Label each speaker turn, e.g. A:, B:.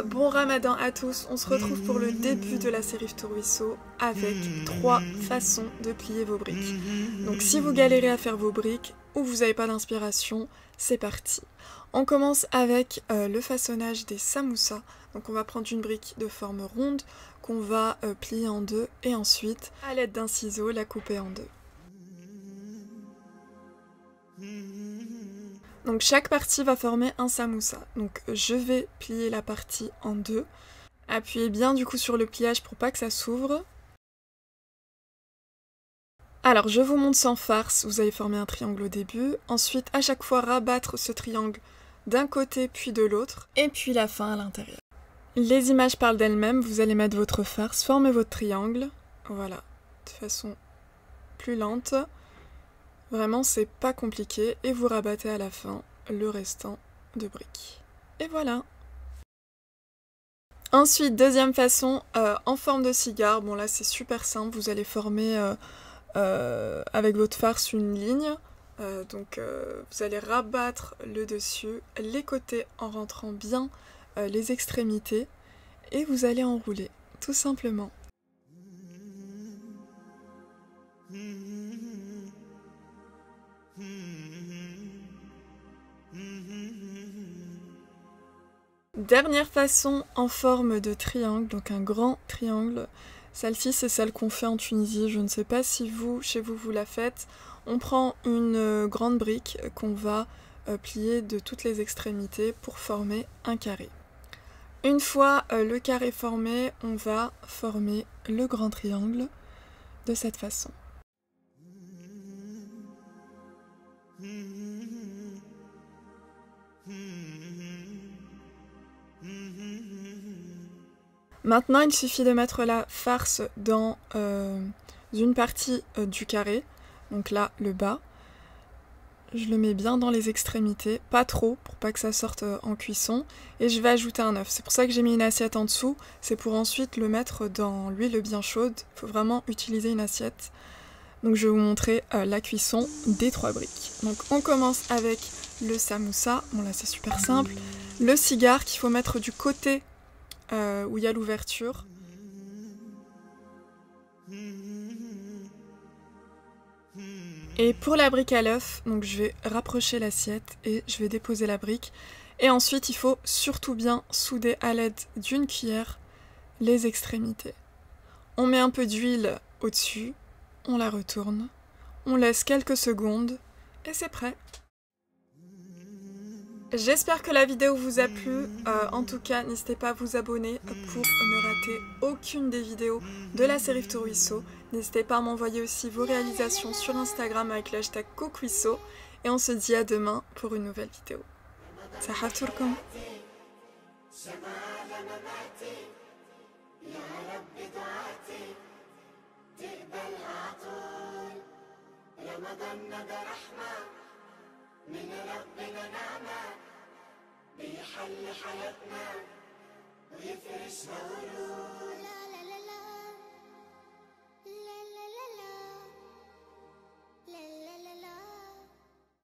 A: Bon ramadan à tous, on se retrouve pour le début de la série Tourwisseau avec 3 façons de plier vos briques. Donc si vous galérez à faire vos briques ou vous n'avez pas d'inspiration, c'est parti. On commence avec le façonnage des samoussas. Donc on va prendre une brique de forme ronde qu'on va plier en deux et ensuite, à l'aide d'un ciseau, la couper en deux. Donc chaque partie va former un samoussa. Donc je vais plier la partie en deux. Appuyez bien du coup sur le pliage pour pas que ça s'ouvre. Alors je vous montre sans farce, vous allez former un triangle au début. Ensuite à chaque fois rabattre ce triangle d'un côté puis de l'autre. Et puis la fin à l'intérieur. Les images parlent d'elles-mêmes, vous allez mettre votre farce, former votre triangle. Voilà, de façon plus lente. Vraiment, c'est pas compliqué et vous rabattez à la fin le restant de briques. Et voilà. Ensuite, deuxième façon, en forme de cigare. Bon là, c'est super simple. Vous allez former avec votre farce une ligne. Vous allez rabattre le dessus, les côtés en rentrant bien les extrémités. Et vous allez enrouler, tout simplement. Dernière façon en forme de triangle, donc un grand triangle. Celle-ci, c'est celle qu'on fait en Tunisie. Je ne sais pas si vous, chez vous, vous la faites. On prend une grande brique qu'on va plier de toutes les extrémités pour former un carré. Une fois le carré formé, on va former le grand triangle de cette façon. Maintenant, il suffit de mettre la farce dans une partie du carré, donc là, le bas. Je le mets bien dans les extrémités, pas trop, pour pas que ça sorte en cuisson, et je vais ajouter un œuf. C'est pour ça que j'ai mis une assiette en dessous, c'est pour ensuite le mettre dans l'huile bien chaude. Il faut vraiment utiliser une assiette. Donc je vais vous montrer la cuisson des 3 briques. Donc on commence avec le samoussa, bon là c'est super simple. Le cigare qu'il faut mettre du côté où il y a l'ouverture. Et pour la brique à l'œuf, donc je vais rapprocher l'assiette et je vais déposer la brique. Et ensuite, il faut surtout bien souder à l'aide d'une cuillère les extrémités. On met un peu d'huile au-dessus, on la retourne, on laisse quelques secondes et c'est prêt. J'espère que la vidéo vous a plu, en tout cas n'hésitez pas à vous abonner pour ne rater aucune des vidéos de la série Tourwisseau. N'hésitez pas à m'envoyer aussi vos réalisations sur Instagram avec le hashtag Coquisseau et on se dit à demain pour une nouvelle vidéo. Saha Turkom. من ربنا نعمة بيحل حياتنا ويفرشها ورود.